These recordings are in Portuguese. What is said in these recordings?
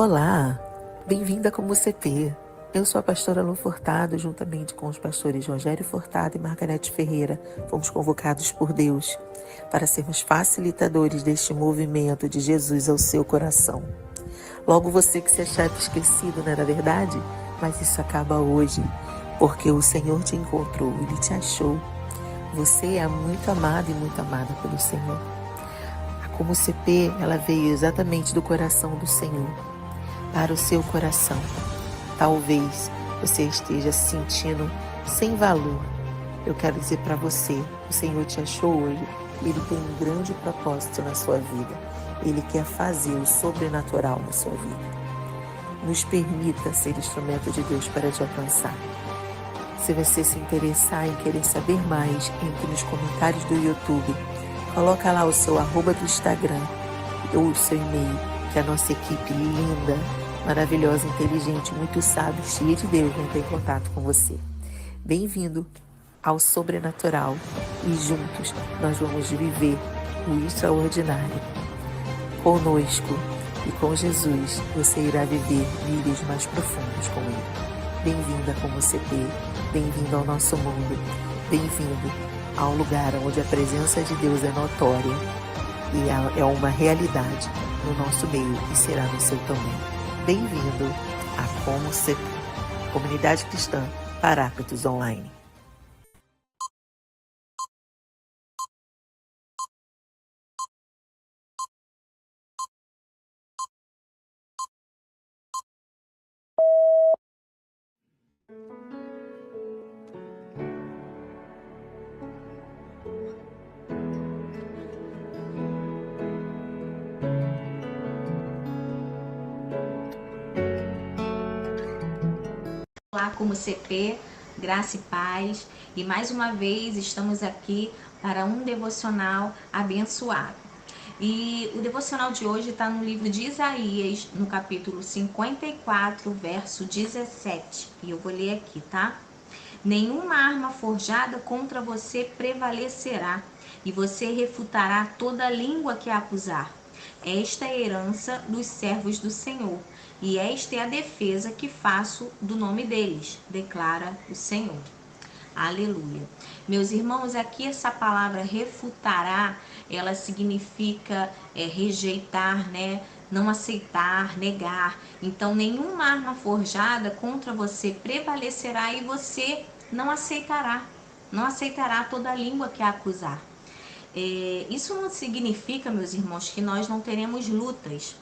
Olá, bem-vinda como CP. Eu sou a pastora Lu Furtado, juntamente com os pastores Rogério Furtado e Margarete Ferreira, fomos convocados por Deus para sermos facilitadores deste movimento de Jesus ao seu coração. Logo você que se achava esquecido, não era verdade? Mas isso acaba hoje, porque o Senhor te encontrou, Ele te achou. Você é muito amado e muito amada pelo Senhor. A Como CP, ela veio exatamente do coração do Senhor para o seu coração. Talvez você esteja se sentindo sem valor. Eu quero dizer para você, o Senhor te achou hoje. Ele tem um grande propósito na sua vida. Ele quer fazer o sobrenatural na sua vida. Nos permita ser instrumento de Deus para te alcançar. Se você se interessar em querer saber mais, entre nos comentários do YouTube. Coloca lá o seu @ do Instagram ou o seu e-mail, que a nossa equipe linda, maravilhosa, inteligente, muito sábia, cheia de Deus, vai entrar em contato com você. Bem-vindo ao Sobrenatural e juntos nós vamos viver o extraordinário. Conosco e com Jesus você irá viver níveis mais profundos com Ele. Bem-vinda como CP, bem-vindo ao nosso mundo, bem-vindo ao lugar onde a presença de Deus é notória e é uma realidade no nosso meio e será no seu também. Bem-vindo a Como CP, Comunidade Cristã Paráclitos Online. Olá, como CP, graça e paz, e mais uma vez estamos aqui para um devocional abençoado. E o devocional de hoje está no livro de Isaías, no capítulo 54, verso 17, e eu vou ler aqui, tá? Nenhuma arma forjada contra você prevalecerá, e você refutará toda língua que a acusar. Esta é a herança dos servos do Senhor, e esta é a defesa que faço do nome deles, declara o Senhor. Aleluia. Meus irmãos, aqui essa palavra refutará, ela significa rejeitar, né? Não aceitar, negar. Então, nenhuma arma forjada contra você prevalecerá e você não aceitará. Não aceitará toda língua que a acusar. Isso não significa, meus irmãos, que nós não teremos lutas,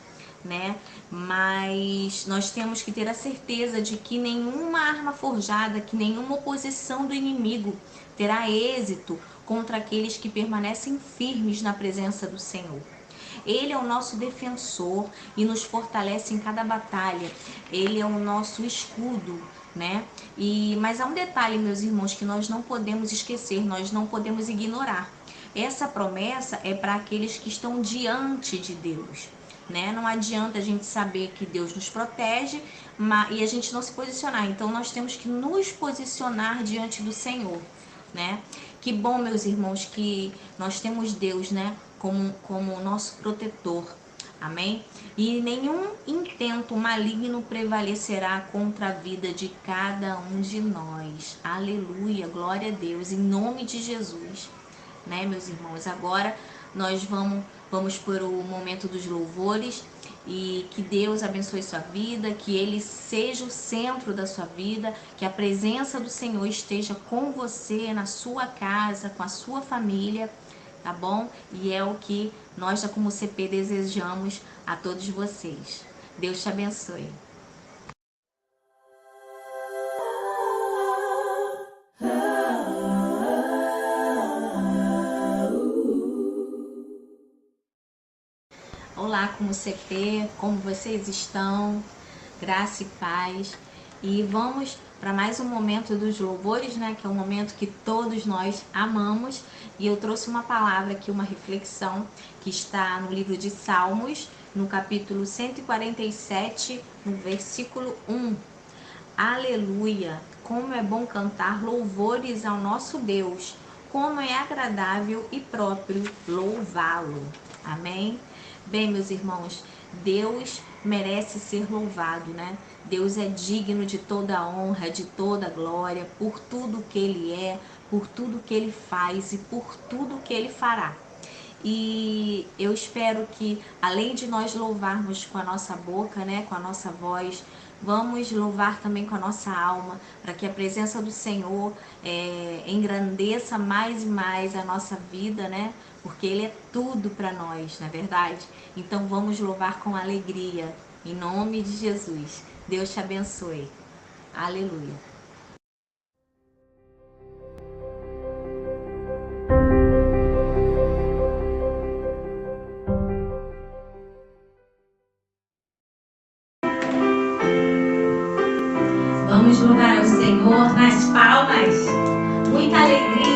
né? Mas nós temos que ter a certeza de que nenhuma arma forjada, que nenhuma oposição do inimigo terá êxito contra aqueles que permanecem firmes na presença do Senhor. Ele é o nosso defensor e nos fortalece em cada batalha. Ele é o nosso escudo, né? Mas há um detalhe, meus irmãos, que nós não podemos esquecer, nós não podemos ignorar. Essa promessa é para aqueles que estão diante de Deus, né? Não adianta a gente saber que Deus nos protege e a gente não se posicionar. Então nós temos que nos posicionar diante do Senhor, né? Que bom, meus irmãos, que nós temos Deus, né? Como nosso protetor. Amém? E nenhum intento maligno prevalecerá contra a vida de cada um de nós. Aleluia, glória a Deus, em nome de Jesus. Né, meus irmãos? Agora nós vamos para o momento dos louvores e que Deus abençoe sua vida, que Ele seja o centro da sua vida, que a presença do Senhor esteja com você, na sua casa, com a sua família, tá bom? E é o que nós da Como CP desejamos a todos vocês. Deus te abençoe. Olá, como CP, como vocês estão? Graça e paz. E vamos para mais um momento dos louvores, né? Que é um momento que todos nós amamos. E eu trouxe uma palavra aqui, uma reflexão, que está no livro de Salmos, no capítulo 147, no versículo 1. Aleluia! Como é bom cantar louvores ao nosso Deus, como é agradável e próprio louvá-lo. Amém? Bem, meus irmãos, Deus merece ser louvado, né? Deus é digno de toda a honra, de toda a glória, por tudo que Ele é, por tudo que Ele faz e por tudo que Ele fará. E eu espero que, além de nós louvarmos com a nossa boca, né, com a nossa voz, vamos louvar também com a nossa alma, para que a presença do Senhor engrandeça mais e mais a nossa vida, né? Porque Ele é tudo para nós, não é verdade? Então vamos louvar com alegria, em nome de Jesus. Deus te abençoe. Aleluia. Vamos louvar ao Senhor nas palmas. Muita alegria.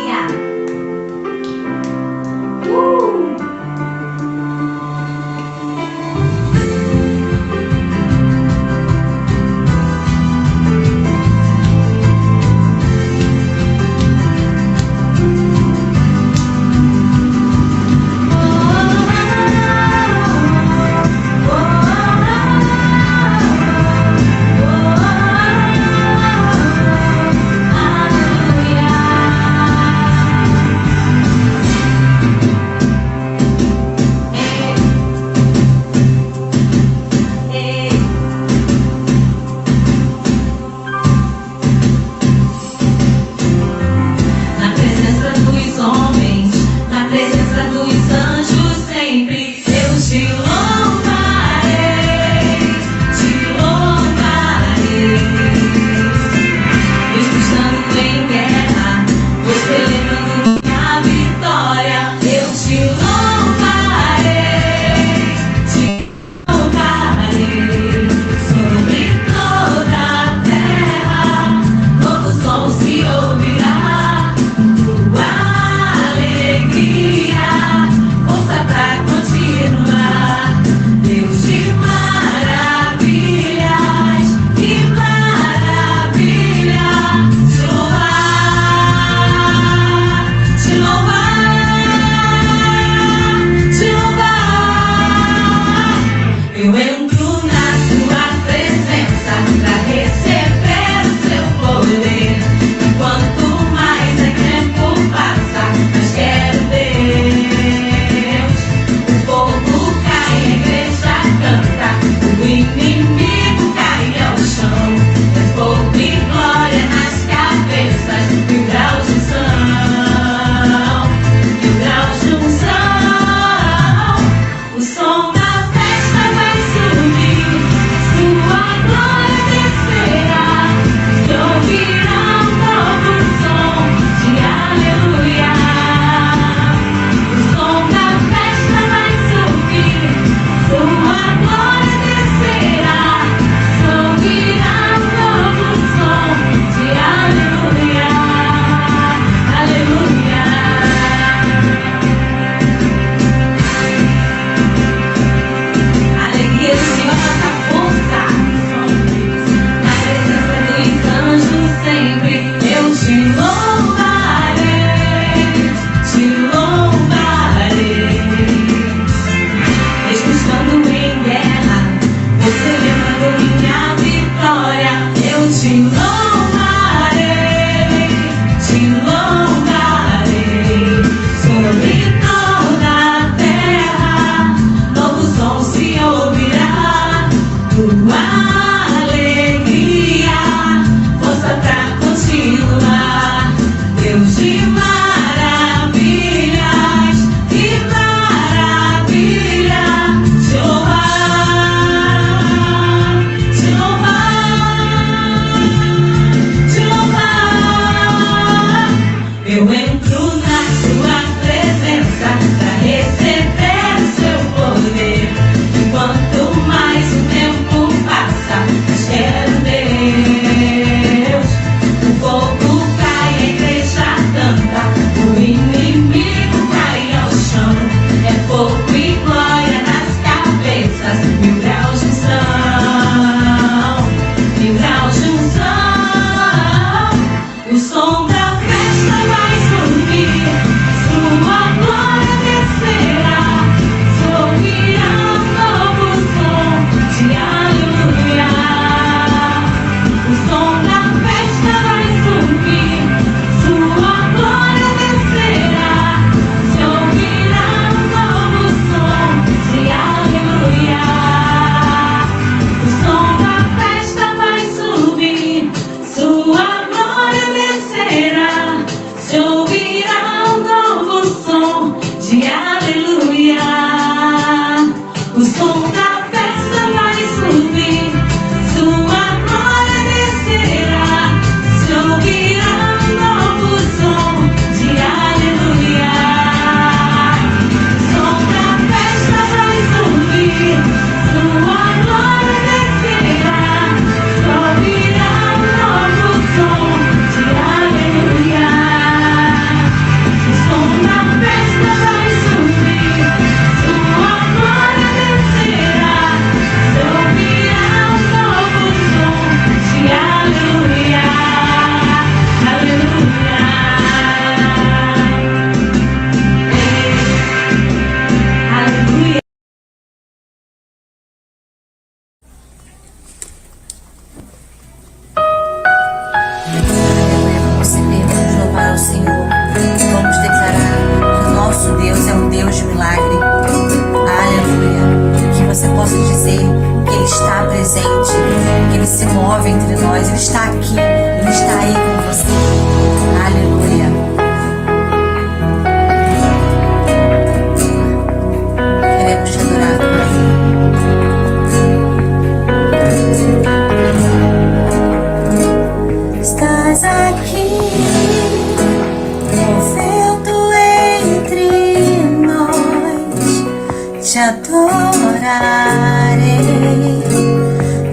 te adorarei,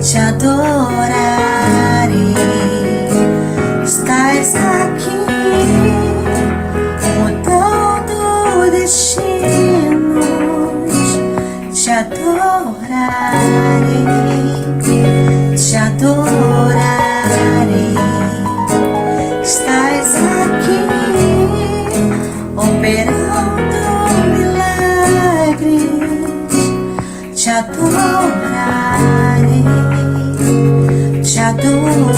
te adorarei. Estás aqui, mudando destinos, te adorarei, te adorarei. Estás aqui, operando milagres, te adorarei, te adorarei.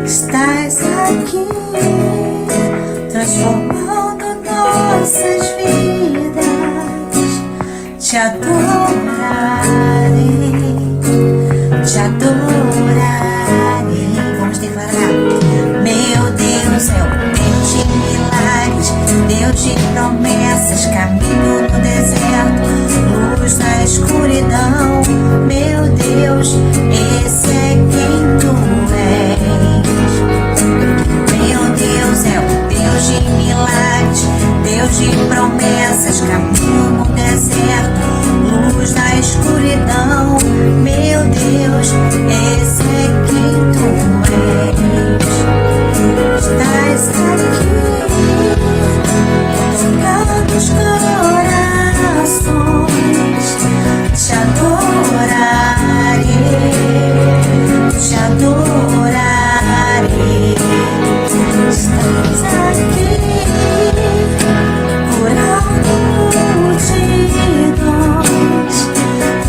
Estás aqui, transformando nossas vidas, te adorarei, te adorarei. Vamos declarar: meu Deus é o Deus de milagres, Deus de promessas, caminho no deserto, luz na escuridão. Meu Deus, esse é quem tu és. Meu Deus é o Deus de milagres, Deus de promessas, caminho no deserto, luz na escuridão. Meu Deus, esse é quem tu és. Estás aqui, tocando os corações, te adorarei, te adorarei. Estás aqui, curando multidões,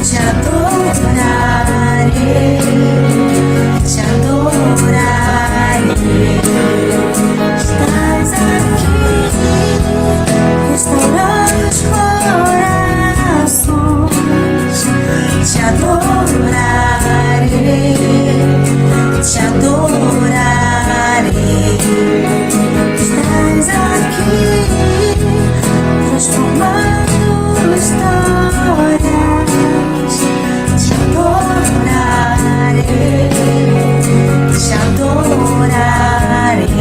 te adorarei, te adorarei. Estás aqui, restaurando os corações, te adorarei, te adorarei. Estás aqui, transformando histórias, te adorarei, te adorarei.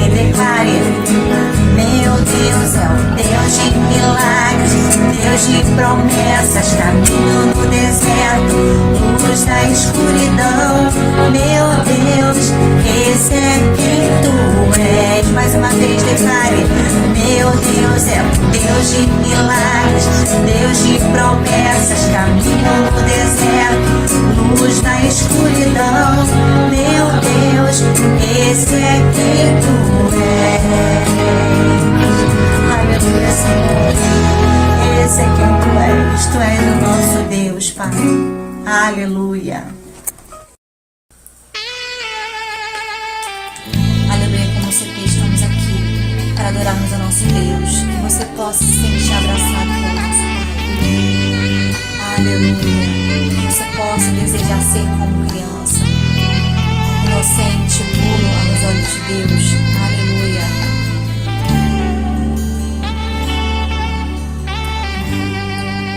Declare: meu Deus é o Deus de milagres, Deus de promessas, caminho no deserto, luz na escuridão. Meu Deus, esse é quem tu és. Mais uma vez declare: meu Deus é o Deus de milagres, Deus de promessas, caminho no deserto, luz na escuridão. Meu Deus, esse é quem tu és. Aleluia, Senhor. Esse é quem tu és. Tu és o nosso Deus, Pai. Aleluia. Aleluia, como você fez, estamos aqui para adorarmos ao nosso Deus. Que você possa se sentir abraçado por nós, Pai. Aleluia. Que você possa desejar ser como criança, inocente, puro aos olhos de Deus. Aleluia.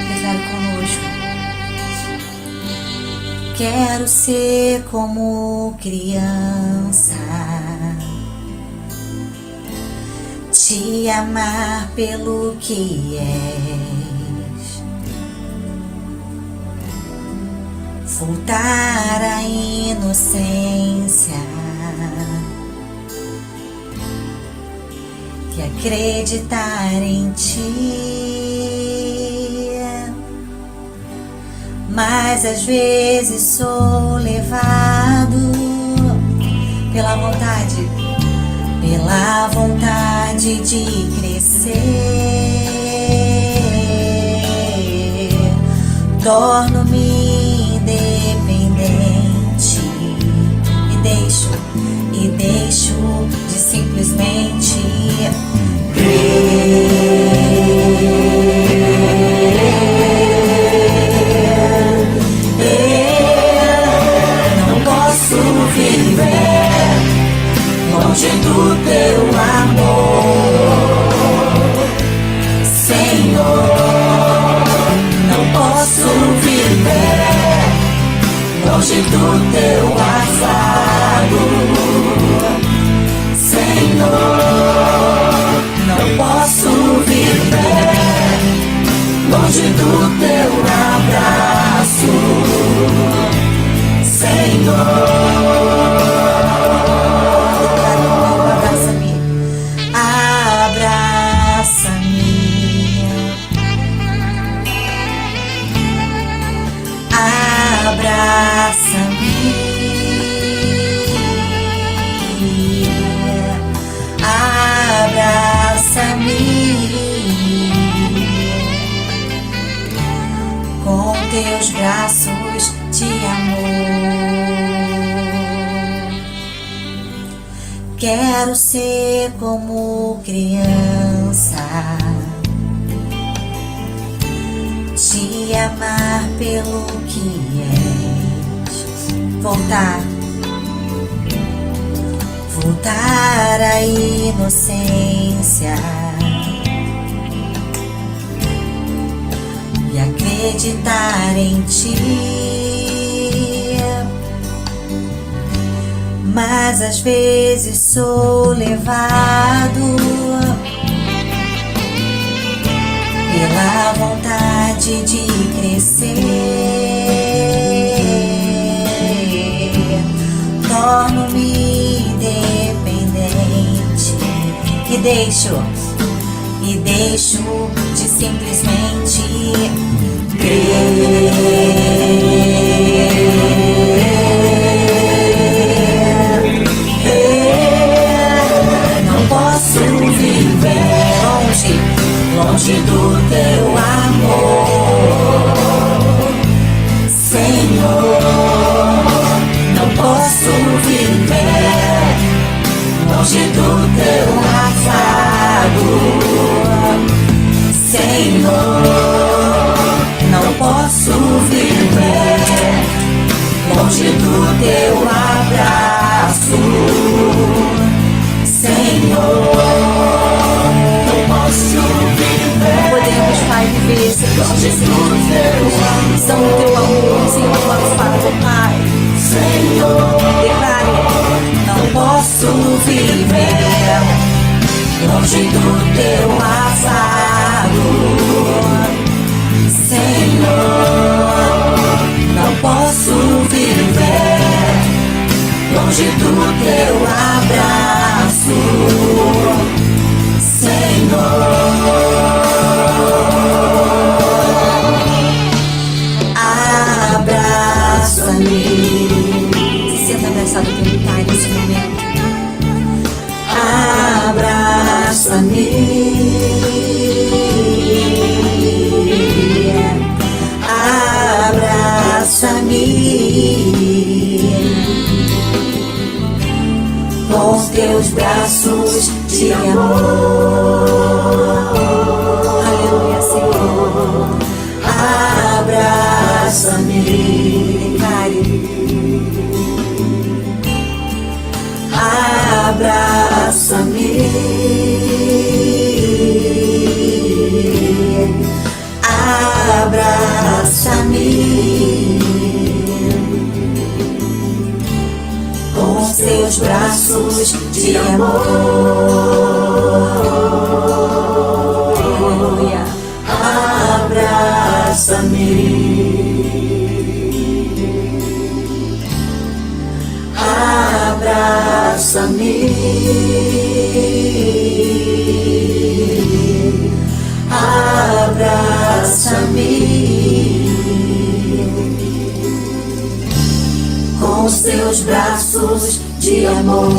Declare conosco: quero ser como criança, te amar pelo que és, voltar à inocência, que acreditar em ti. Mas às vezes sou levado pela vontade de crescer. Torno-me independente e deixo de simplesmente longe do teu amor, Senhor. Não posso viver longe do teu afago, Senhor. com teus braços de amor. Quero ser como criança, te amar pelo que és, voltar à inocência e acreditar em ti. Mas às vezes sou levado pela vontade de crescer, torno-me independente e deixo de simplesmente crer. Não posso viver longe do teu amor, Senhor. Não posso viver longe do teu afago, Senhor. Não posso viver longe do teu abraço, Senhor. Não posso viver. Podemos, Pai, viver esse longe do teu amor, são o teu amor, Senhor, nosso Pai, Senhor. Declare: não posso viver longe do teu afago, Senhor. Não posso viver longe do teu abraço, Senhor. Abraça-me. Se senta abraçado com o Pai nesse momento. Abraça-me, abraça-me com teus braços de amor. Aleluia, Senhor. Abraça-me, declare. Abraça-me, abraça-me com seus braços de amor. Aleluia. Abraça-me, abraça-me, abraça-me com seus braços de amor.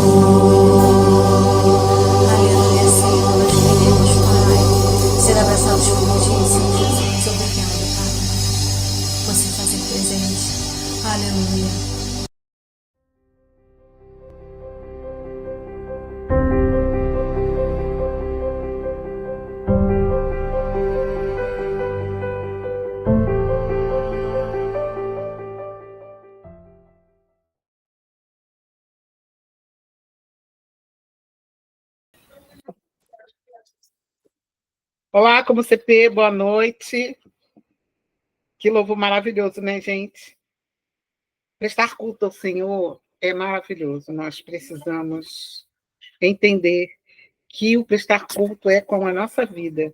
Aleluia, Senhor, nós queremos, Pai, ser abraçados por ti, Senhor Jesus. Obrigada, Pai, por se fazer presente. Aleluia. Olá, como CP, boa noite. Que louvor maravilhoso, né, gente? Prestar culto ao Senhor é maravilhoso. Nós precisamos entender que o prestar culto é com a nossa vida.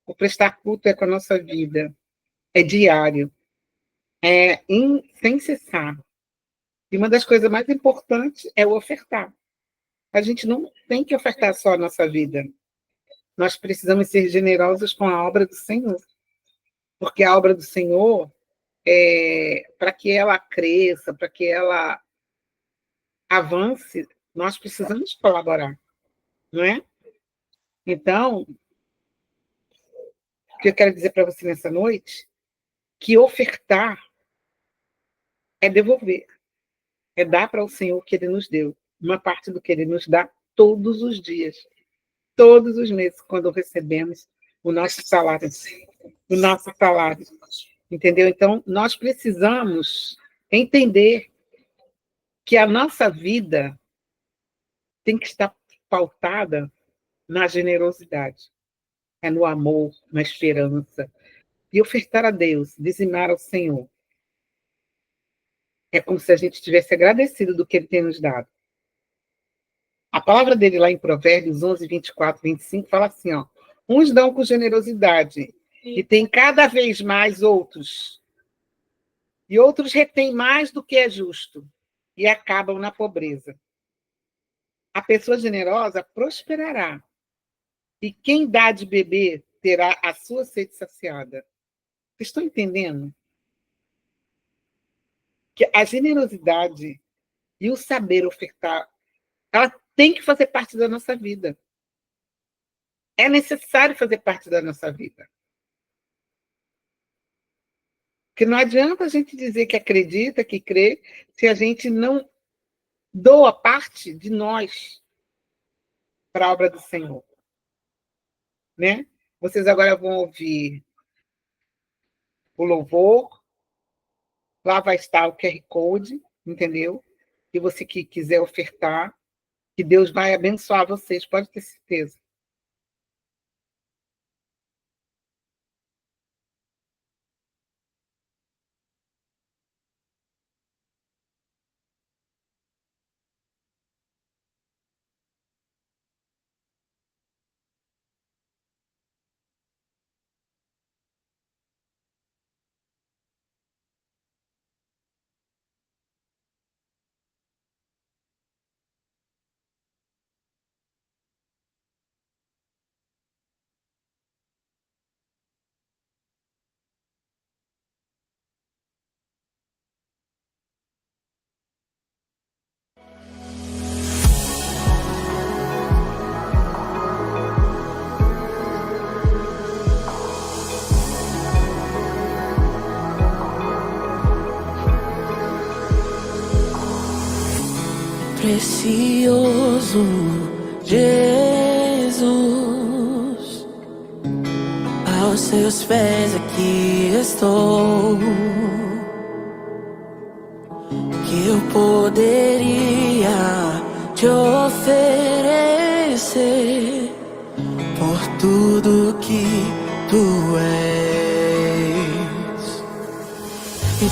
O prestar culto é com a nossa vida. É diário. Sem cessar. E uma das coisas mais importantes é o ofertar. A gente não tem que ofertar só a nossa vida. Nós precisamos ser generosos com a obra do Senhor. Porque a obra do Senhor para que ela cresça, para que ela avance, nós precisamos colaborar, não é? Então, o que eu quero dizer para você nessa noite, que ofertar é devolver, é dar para o Senhor o que Ele nos deu, uma parte do que Ele nos dá todos os dias, todos os meses, quando recebemos o nosso salário, entendeu? Então, nós precisamos entender que a nossa vida tem que estar pautada na generosidade, é no amor, na esperança. E ofertar a Deus, dizimar ao Senhor, é como se a gente tivesse agradecido do que Ele tem nos dado. A palavra dele lá em Provérbios 11, 24, 25, fala assim, ó, uns dão com generosidade, e tem cada vez mais outros. E outros retêm mais do que é justo, e acabam na pobreza. A pessoa generosa prosperará, e quem dá de beber terá a sua sede saciada. Vocês estão entendendo? Que a generosidade e o saber ofertar, ela tem que fazer parte da nossa vida. É necessário fazer parte da nossa vida. Porque não adianta a gente dizer que acredita, que crê, se a gente não doa parte de nós para a obra do Senhor. Né? Vocês agora vão ouvir o louvor, lá vai estar o QR Code, entendeu? E você que quiser ofertar, que Deus vai abençoar vocês, pode ter certeza. Precioso Jesus, aos seus pés aqui estou. Que eu poderia te oferecer por tudo que tu és. E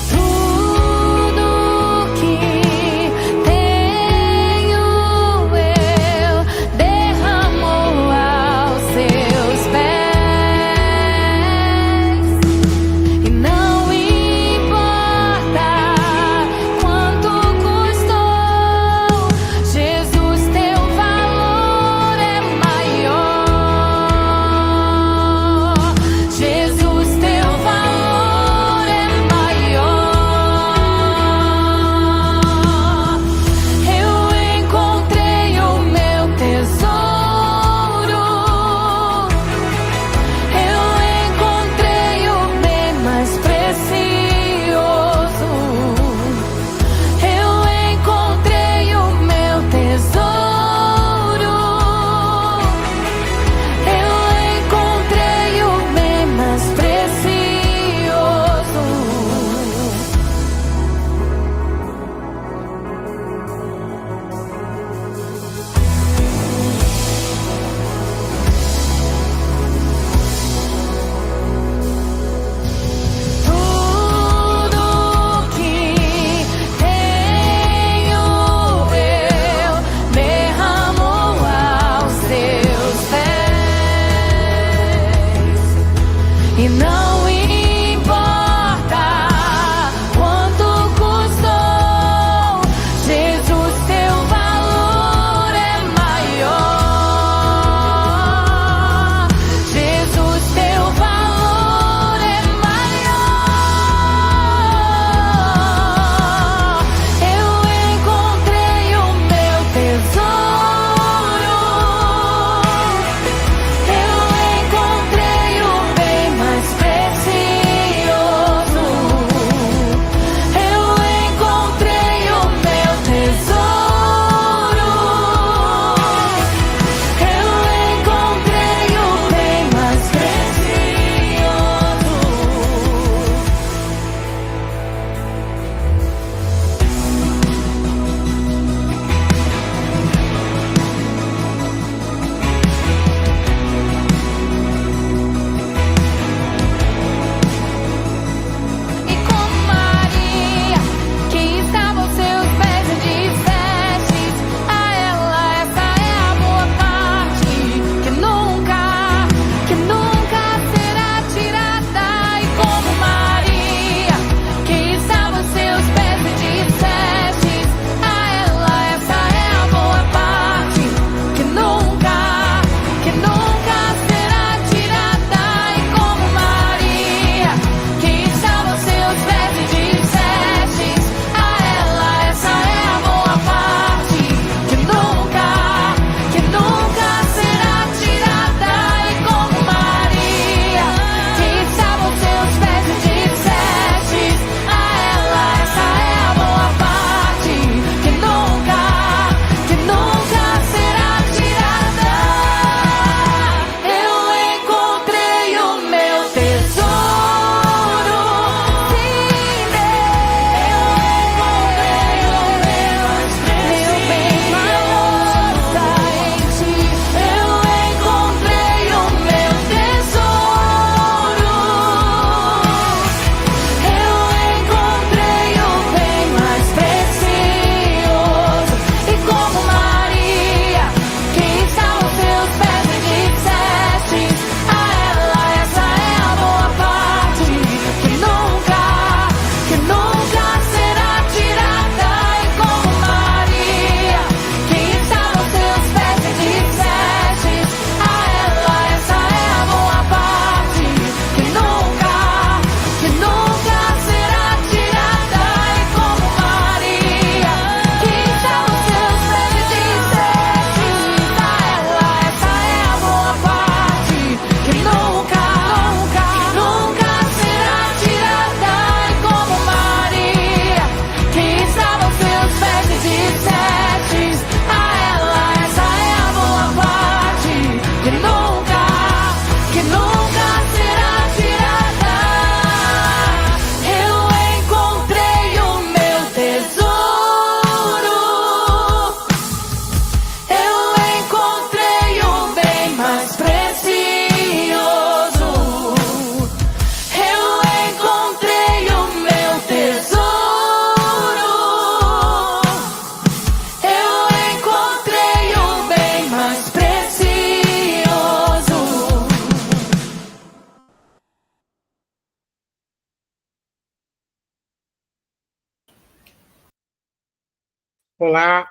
Olá.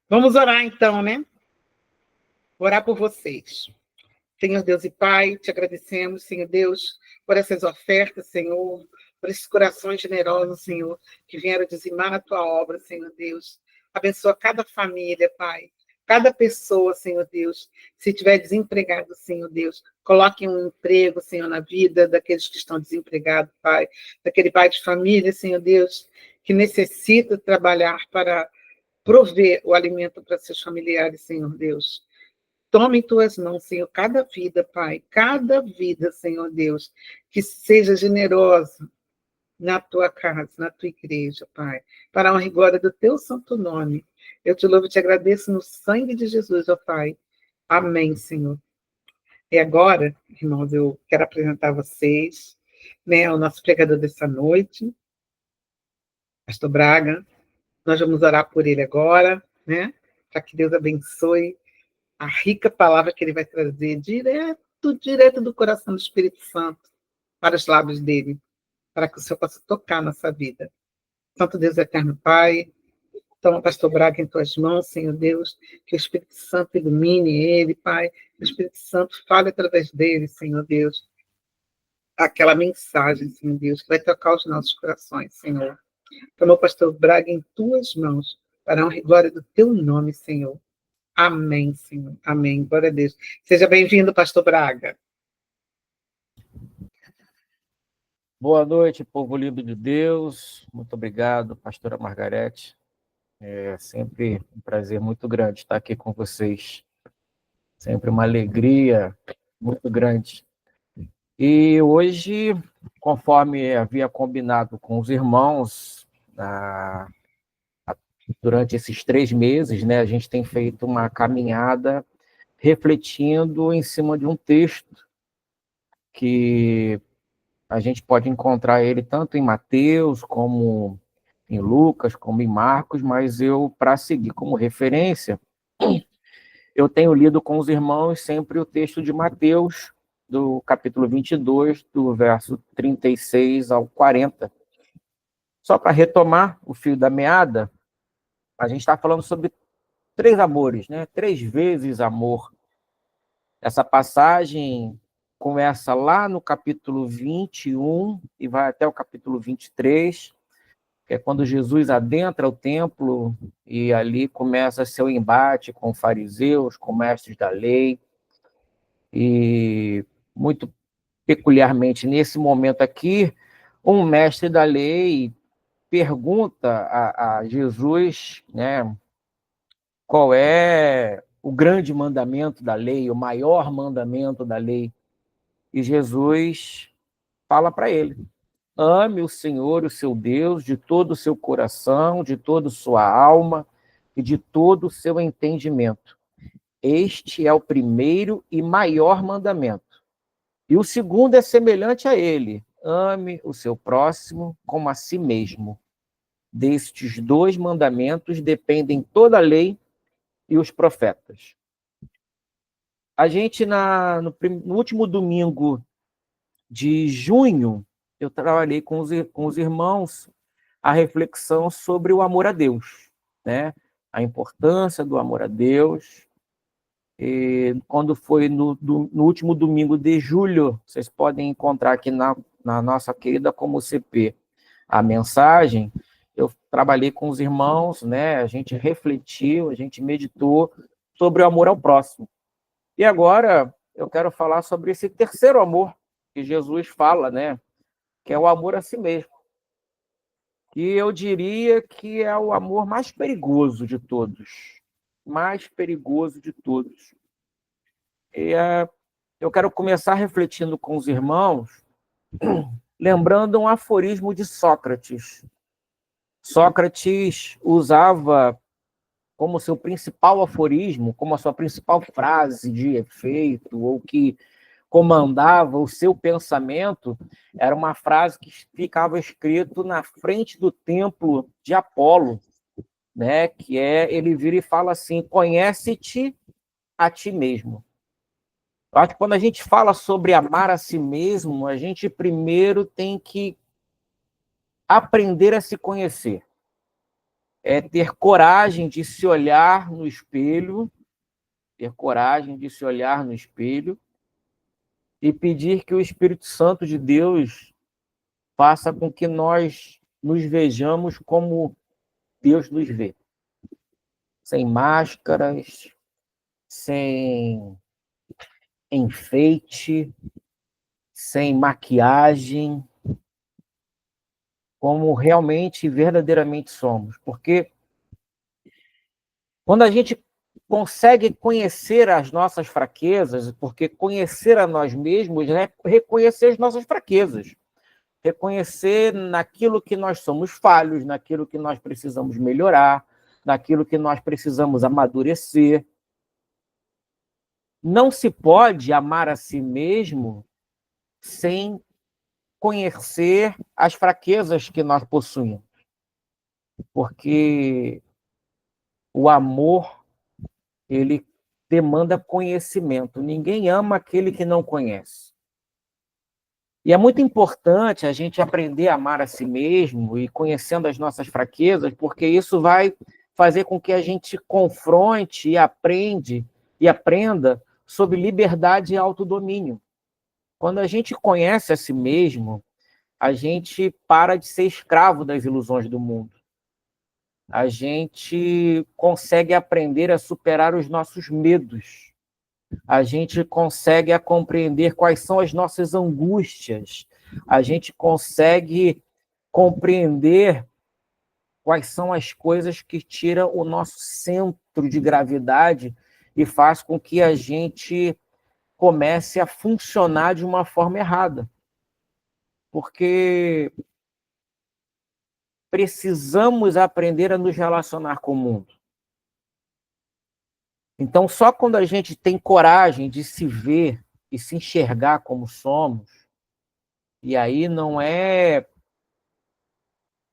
Vamos orar então, né? Orar por vocês. Senhor Deus e Pai, te agradecemos, Senhor Deus, por essas ofertas, Senhor, por esses corações generosos, Senhor, que vieram dizimar a tua obra, Senhor Deus. Abençoa cada família, Pai. Cada pessoa, Senhor Deus, se estiver desempregado, Senhor Deus, coloque um emprego, Senhor, na vida daqueles que estão desempregados, Pai. Daquele pai de família, Senhor Deus, que necessita trabalhar para prover o alimento para seus familiares, Senhor Deus. Tome em tuas mãos, Senhor, cada vida, Pai, cada vida, Senhor Deus, que seja generosa na tua casa, na tua igreja, Pai, para a honra e glória do teu santo nome. Eu te louvo e te agradeço no sangue de Jesus, ó Pai. Amém, Senhor. E agora, irmãos, eu quero apresentar a vocês, né, o nosso pregador dessa noite, Pastor Braga. Nós vamos orar por ele agora, né, para que Deus abençoe a rica palavra que ele vai trazer direto do coração do Espírito Santo para os lábios dele, para que o Senhor possa tocar a nossa vida. Santo Deus eterno Pai, toma o pastor Braga em tuas mãos, Senhor Deus, que o Espírito Santo ilumine ele, Pai, que o Espírito Santo fale através dele, Senhor Deus, aquela mensagem, Senhor Deus, que vai tocar os nossos corações, Senhor. Toma o pastor Braga em tuas mãos, para a honra e glória do teu nome, Senhor. Amém, Senhor. Amém. Glória a Deus. Seja bem-vindo, pastor Braga. Boa noite, povo lindo de Deus. Muito obrigado, pastora Margarete. É sempre um prazer muito grande estar aqui com vocês. Sempre uma alegria muito grande. E hoje, conforme havia combinado com os irmãos, durante esses 3 meses, né, a gente tem feito uma caminhada refletindo em cima de um texto que a gente pode encontrar ele tanto em Mateus, como em Lucas, como em Marcos, mas eu, para seguir como referência, eu tenho lido com os irmãos sempre o texto de Mateus, do capítulo 22, do verso 36 ao 40. Só para retomar o fio da meada, a gente está falando sobre 3 amores, né? 3 vezes amor. Essa passagem começa lá no capítulo 21 e vai até o capítulo 23, que é quando Jesus adentra o templo e ali começa seu embate com fariseus, com mestres da lei. E muito peculiarmente nesse momento aqui, um mestre da lei pergunta a Jesus, né, qual é o grande mandamento da lei, o maior mandamento da lei. E Jesus fala para ele: ame o Senhor, o seu Deus, de todo o seu coração, de toda a sua alma e de todo o seu entendimento. Este é o primeiro e maior mandamento. E o segundo é semelhante a ele: ame o seu próximo como a si mesmo. Destes 2 mandamentos dependem toda a lei e os profetas. A gente, no último domingo de junho, eu trabalhei com os irmãos a reflexão sobre o amor a Deus, né? A importância do amor a Deus. E quando foi no último domingo de julho, vocês podem encontrar aqui na nossa querida Como CP a mensagem. Eu trabalhei com os irmãos, né? A gente refletiu, a gente meditou sobre o amor ao próximo. E agora eu quero falar sobre esse terceiro amor que Jesus fala, né? Que é o amor a si mesmo. E eu diria que é o amor mais perigoso de todos. Mais perigoso de todos. E eu quero começar refletindo com os irmãos, lembrando um aforismo de Sócrates. Sócrates usava como seu principal aforismo, como a sua principal frase de efeito, ou que comandava o seu pensamento, era uma frase que ficava escrito na frente do templo de Apolo, né? Que ele vira e fala assim: conhece-te a ti mesmo. Eu acho que quando a gente fala sobre amar a si mesmo, a gente primeiro tem que aprender a se conhecer. é ter coragem de se olhar no espelho, ter coragem de se olhar no espelho e pedir que o Espírito Santo de Deus faça com que nós nos vejamos como Deus nos vê, sem máscaras, sem enfeite, sem maquiagem, como realmente e verdadeiramente somos. Porque quando a gente consegue conhecer as nossas fraquezas, porque conhecer a nós mesmos é reconhecer as nossas fraquezas, reconhecer naquilo que nós somos falhos, naquilo que nós precisamos melhorar, naquilo que nós precisamos amadurecer. Não se pode amar a si mesmo sem conhecer as fraquezas que nós possuímos, porque o amor, ele demanda conhecimento. Ninguém ama aquele que não conhece. E é muito importante a gente aprender a amar a si mesmo e conhecendo as nossas fraquezas, porque isso vai fazer com que a gente confronte e aprenda sobre liberdade e autodomínio. Quando a gente conhece a si mesmo, a gente para de ser escravo das ilusões do mundo. A gente consegue aprender a superar os nossos medos. A gente consegue a compreender quais são as nossas angústias. A gente consegue compreender quais são as coisas que tiram o nosso centro de gravidade e faz com que a gente comece a funcionar de uma forma errada. Porque precisamos aprender a nos relacionar com o mundo. Então, só quando a gente tem coragem de se ver e se enxergar como somos, e aí não é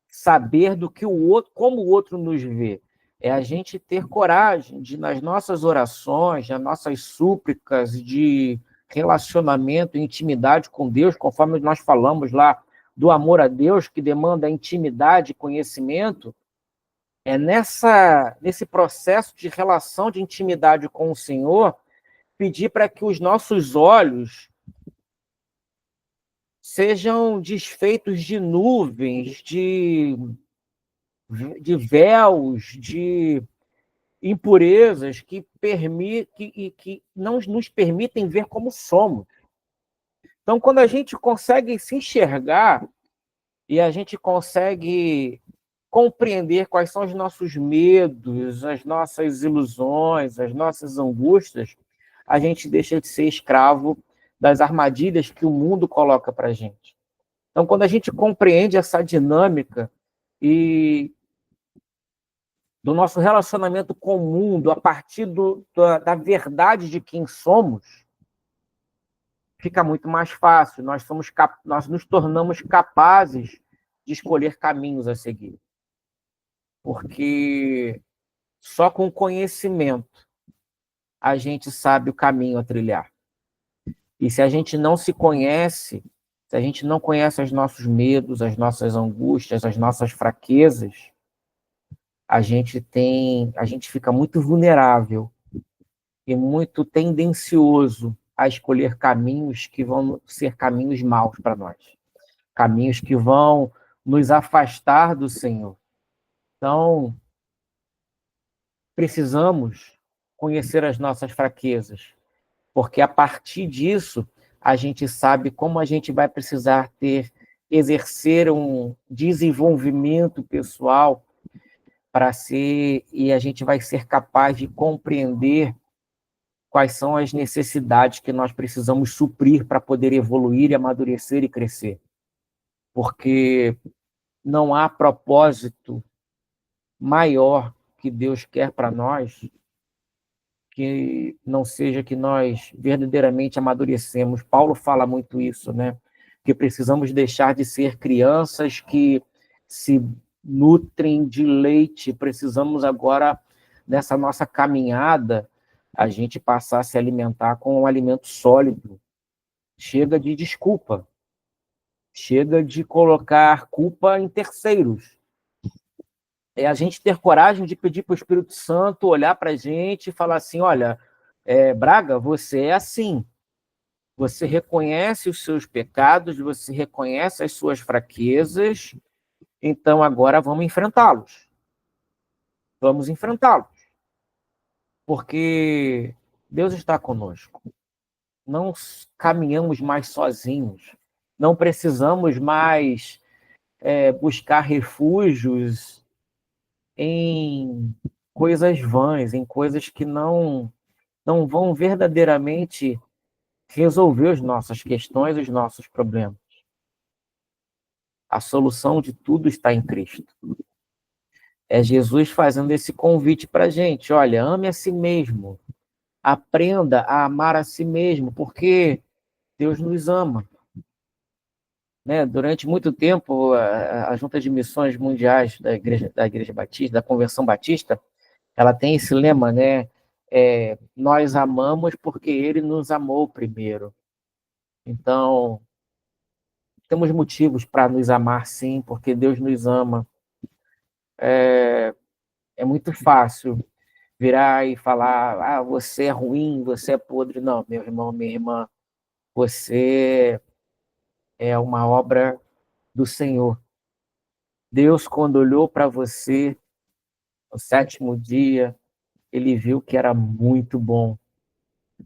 saber do que o outro, como o outro nos vê, é a gente ter coragem de, nas nossas orações, nas nossas súplicas de relacionamento, intimidade com Deus, conforme nós falamos lá do amor a Deus, que demanda intimidade e conhecimento, é nesse processo de relação de intimidade com o Senhor, pedir para que os nossos olhos sejam desfeitos de nuvens, de véus, de impurezas que não nos permitem ver como somos. Então, quando a gente consegue se enxergar e a gente consegue compreender quais são os nossos medos, as nossas ilusões, as nossas angústias, a gente deixa de ser escravo das armadilhas que o mundo coloca para a gente. Então, quando a gente compreende essa dinâmica e do nosso relacionamento com o mundo a partir da verdade de quem somos, fica muito mais fácil. Nós nos tornamos capazes de escolher caminhos a seguir. Porque só com conhecimento a gente sabe o caminho a trilhar. E se a gente não se conhece, se a gente não conhece os nossos medos, as nossas angústias, as nossas fraquezas, a gente fica muito vulnerável e muito tendencioso a escolher caminhos que vão ser caminhos maus para nós. Caminhos que vão nos afastar do Senhor. Então, precisamos conhecer as nossas fraquezas, porque a partir disso a gente sabe como a gente vai precisar exercer um desenvolvimento pessoal e a gente vai ser capaz de compreender quais são as necessidades que nós precisamos suprir para poder evoluir, amadurecer e crescer. Porque não há propósito maior que Deus quer para nós que não seja que nós verdadeiramente amadurecemos. Paulo fala muito isso, né? Que precisamos deixar de ser crianças que se nutrem de leite. Precisamos agora, nessa nossa caminhada, a gente passar a se alimentar com um alimento sólido. Chega de desculpa. Chega de colocar culpa em terceiros. é a gente ter coragem de pedir para o Espírito Santo olhar para a gente e falar assim, olha, Braga, você é assim. Você reconhece os seus pecados, você reconhece as suas fraquezas, então agora vamos enfrentá-los. Vamos enfrentá-los. Porque Deus está conosco. Não caminhamos mais sozinhos. Não precisamos mais buscar refúgios em coisas vãs, em coisas que não vão verdadeiramente resolver as nossas questões, os nossos problemas. A solução de tudo está em Cristo. É Jesus fazendo esse convite para a gente. Olha, ame a si mesmo. Aprenda a amar a si mesmo, porque Deus nos ama. Né? Durante muito tempo, a Junta de Missões Mundiais da Igreja Batista, da Convenção Batista, ela tem esse lema, né? Nós amamos porque Ele nos amou primeiro. Então, temos motivos para nos amar, sim, porque Deus nos ama. É muito fácil virar e falar, você é ruim, você é podre. Não, meu irmão, minha irmã, você é uma obra do Senhor. Deus, quando olhou para você no 7º dia, ele viu que era muito bom.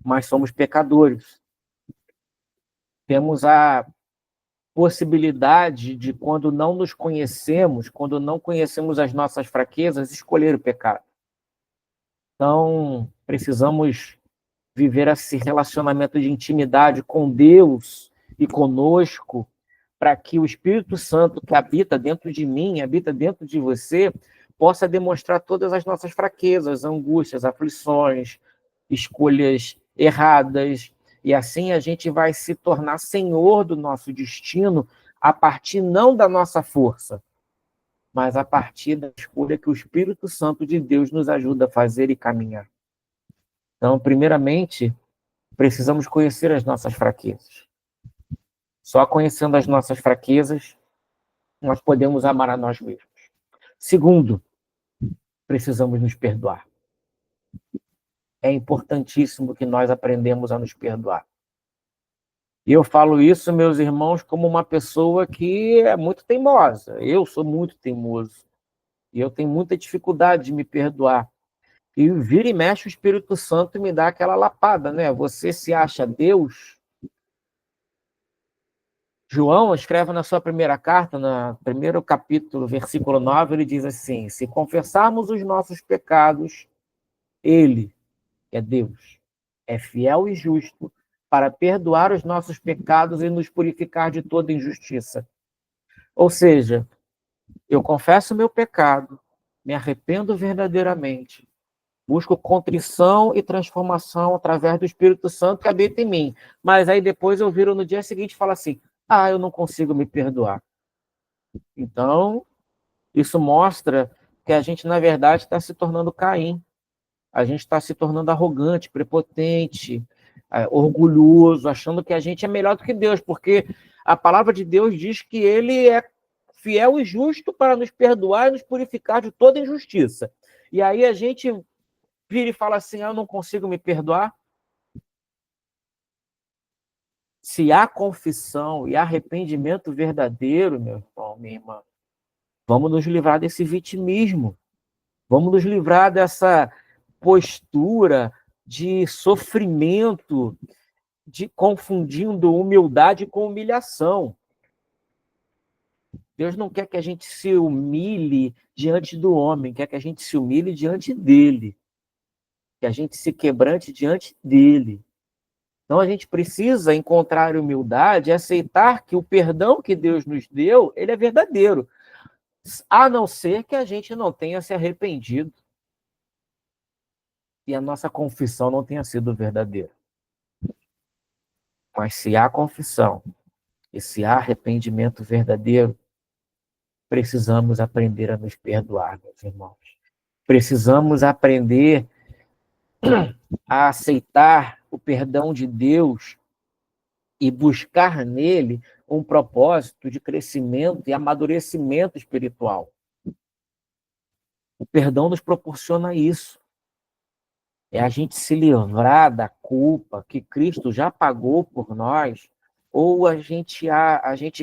Mas somos pecadores. Temos a possibilidade de, quando não nos conhecemos, quando não conhecemos as nossas fraquezas, escolher o pecado. Então, precisamos viver esse relacionamento de intimidade com Deus e conosco, para que o Espírito Santo que habita dentro de mim, habita dentro de você, possa demonstrar todas as nossas fraquezas, angústias, aflições, escolhas erradas, e assim a gente vai se tornar senhor do nosso destino a partir não da nossa força, mas a partir da escolha que o Espírito Santo de Deus nos ajuda a fazer e caminhar. Então, primeiramente, precisamos conhecer as nossas fraquezas. Só conhecendo as nossas fraquezas, nós podemos amar a nós mesmos. Segundo, precisamos nos perdoar. É importantíssimo que nós aprendamos a nos perdoar. E eu falo isso, meus irmãos, como uma pessoa que é muito teimosa. Eu sou muito teimoso. E eu tenho muita dificuldade de me perdoar. E vira e mexe o Espírito Santo me dá aquela lapada, né? Você se acha Deus? João escreve na sua primeira carta, no primeiro capítulo, versículo 9, ele diz assim, se confessarmos os nossos pecados, ele, que é Deus, é fiel e justo para perdoar os nossos pecados e nos purificar de toda injustiça. Ou seja, eu confesso o meu pecado, me arrependo verdadeiramente, busco contrição e transformação através do Espírito Santo que habita em mim. Mas aí depois eu viro no dia seguinte e falo assim, eu não consigo me perdoar. Então, isso mostra que a gente, na verdade, está se tornando Caim. A gente está se tornando arrogante, prepotente, orgulhoso, achando que a gente é melhor do que Deus, porque a palavra de Deus diz que ele é fiel e justo para nos perdoar e nos purificar de toda injustiça. E aí a gente vira e fala assim, eu não consigo me perdoar. Se há confissão e arrependimento verdadeiro, meu irmão, minha irmã, vamos nos livrar desse vitimismo. Vamos nos livrar dessa postura de sofrimento, de confundindo humildade com humilhação. Deus não quer que a gente se humilhe diante do homem, quer que a gente se humilhe diante dele, que a gente se quebrante diante dele. Então, a gente precisa encontrar humildade e aceitar que o perdão que Deus nos deu, ele é verdadeiro, a não ser que a gente não tenha se arrependido e a nossa confissão não tenha sido verdadeira. Mas se há confissão e se há arrependimento verdadeiro, precisamos aprender a nos perdoar, meus irmãos. Precisamos aprender a aceitar o perdão de Deus e buscar nele um propósito de crescimento e amadurecimento espiritual. O perdão nos proporciona isso. É a gente se livrar da culpa que Cristo já pagou por nós, ou a gente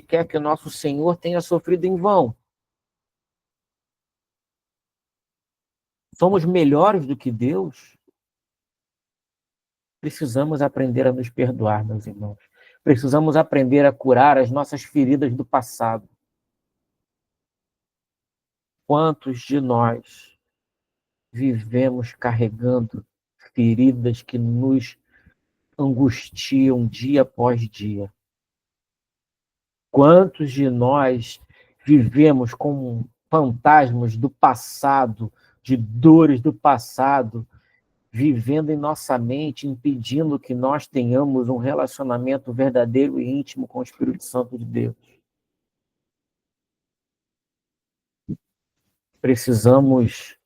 quer que o nosso Senhor tenha sofrido em vão. Somos melhores do que Deus? Precisamos aprender a nos perdoar, meus irmãos. Precisamos aprender a curar as nossas feridas do passado. Quantos de nós vivemos carregando feridas que nos angustiam dia após dia? Quantos de nós vivemos como fantasmas do passado, de dores do passado, vivendo em nossa mente, impedindo que nós tenhamos um relacionamento verdadeiro e íntimo com o Espírito Santo de Deus? Precisamos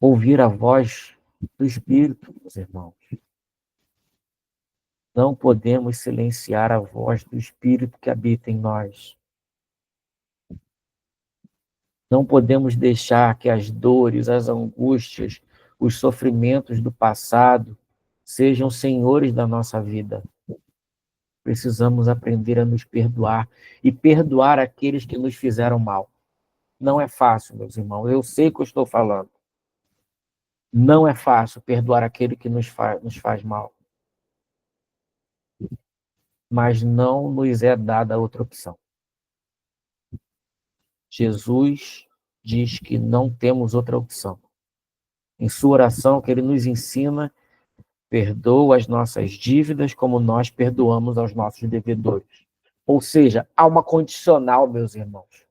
ouvir a voz do Espírito, meus irmãos. Não podemos silenciar a voz do Espírito que habita em nós. Não podemos deixar que as dores, as angústias, os sofrimentos do passado sejam senhores da nossa vida. Precisamos aprender a nos perdoar e perdoar aqueles que nos fizeram mal. Não é fácil, meus irmãos. Eu sei o que eu estou falando. Não é fácil perdoar aquele que nos faz mal. Mas não nos é dada outra opção. Jesus diz que não temos outra opção. Em sua oração, que ele nos ensina, perdoa as nossas dívidas como nós perdoamos aos nossos devedores. Ou seja, há uma condicional, meus irmãos.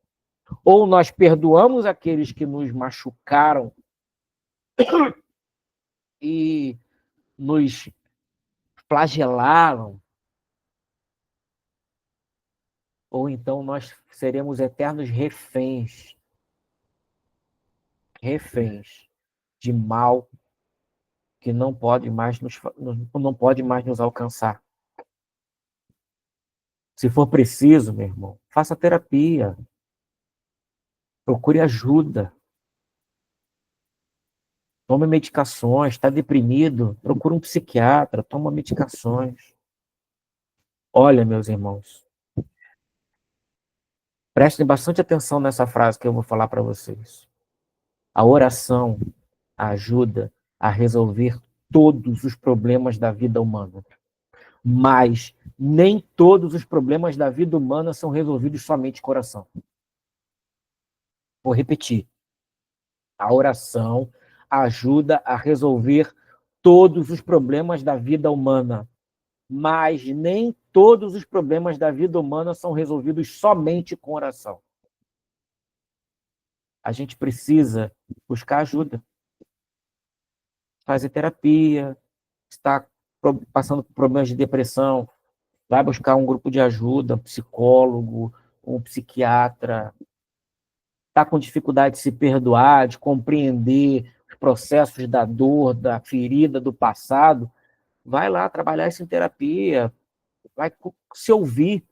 Ou nós perdoamos aqueles que nos machucaram e nos flagelaram, ou então nós seremos eternos reféns de mal que não pode mais nos alcançar. Se for preciso, meu irmão, faça terapia. Procure ajuda. Tome medicações. Está deprimido? Procure um psiquiatra. Toma medicações. Olha, meus irmãos, prestem bastante atenção nessa frase que eu vou falar para vocês. A oração ajuda a resolver todos os problemas da vida humana. Mas nem todos os problemas da vida humana são resolvidos somente com oração. Vou repetir. A oração ajuda a resolver todos os problemas da vida humana. Mas nem todos os problemas da vida humana são resolvidos somente com oração. A gente precisa buscar ajuda. Fazer terapia, está passando por problemas de depressão, vai buscar um grupo de ajuda, um psicólogo, um psiquiatra. Está com dificuldade de se perdoar, de compreender os processos da dor, da ferida, do passado, vai lá trabalhar isso em terapia, vai se ouvir.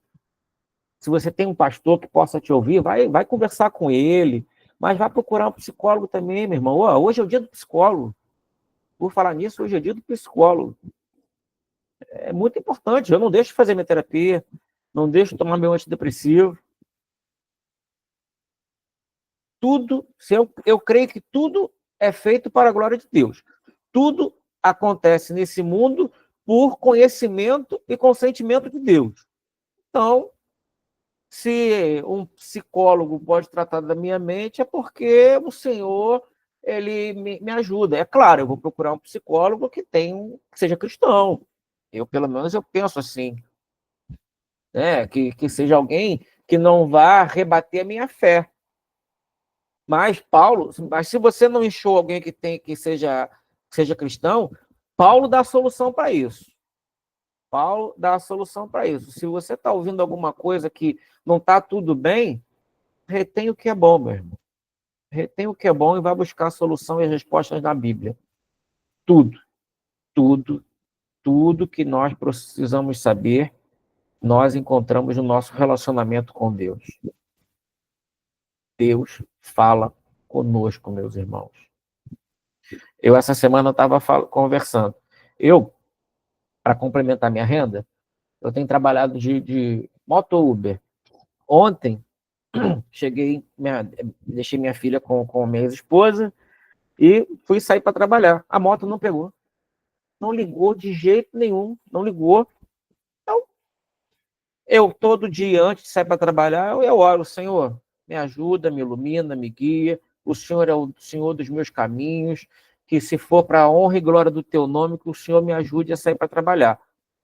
Se você tem um pastor que possa te ouvir, vai conversar com ele, mas vai procurar um psicólogo também, meu irmão. Hoje é o dia do psicólogo. Por falar nisso, hoje é dia do psicólogo. É muito importante. Eu não deixo de fazer minha terapia, não deixo de tomar meu antidepressivo. Tudo, eu creio que tudo é feito para a glória de Deus. Tudo acontece nesse mundo por conhecimento e consentimento de Deus. Então, se um psicólogo pode tratar da minha mente, é porque o Senhor ele me ajuda. É claro, eu vou procurar um psicólogo que seja cristão. Pelo menos, eu penso assim. Né? Que seja alguém que não vá rebater a minha fé. Mas se você não achou alguém que seja cristão, Paulo dá a solução para isso. Paulo dá a solução para isso. Se você está ouvindo alguma coisa que não está tudo bem, retém o que é bom, meu irmão. Retém o que é bom e vai buscar a solução e as respostas na Bíblia. Tudo que nós precisamos saber, nós encontramos no nosso relacionamento com Deus. Deus fala conosco, meus irmãos. Eu, essa semana, estava conversando. Para complementar minha renda, eu tenho trabalhado de moto Uber. Ontem, deixei minha filha com minha ex-esposa e fui sair para trabalhar. A moto não pegou. Não ligou de jeito nenhum, não ligou. Então, eu todo dia, antes de sair para trabalhar, eu oro, Senhor, me ajuda, me ilumina, me guia. O Senhor é o Senhor dos meus caminhos, que se for para a honra e glória do teu nome, que o Senhor me ajude a sair para trabalhar.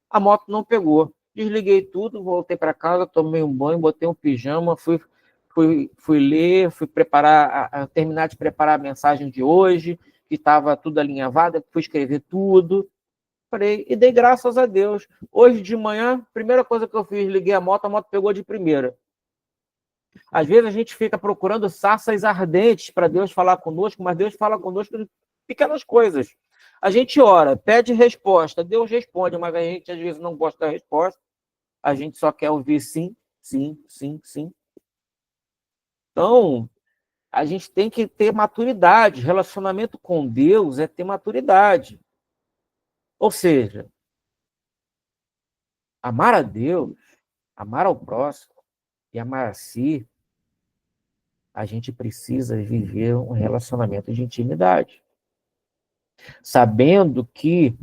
A moto não pegou. Desliguei tudo, voltei para casa, tomei um banho, botei um pijama, fui ler, fui preparar, terminar de preparar a mensagem de hoje, que estava tudo alinhavado, fui escrever tudo. Parei e dei graças a Deus. Hoje de manhã, primeira coisa que eu fiz, liguei a moto pegou de primeira. Às vezes a gente fica procurando sarças ardentes para Deus falar conosco, mas Deus fala conosco de pequenas coisas. A gente ora, pede resposta, Deus responde, mas a gente às vezes não gosta da resposta, a gente só quer ouvir sim, sim, sim, sim. Então, a gente tem que ter maturidade. Relacionamento com Deus é ter maturidade. Ou seja, amar a Deus, amar ao próximo e amar a si, a gente precisa viver um relacionamento de intimidade. Sabendo que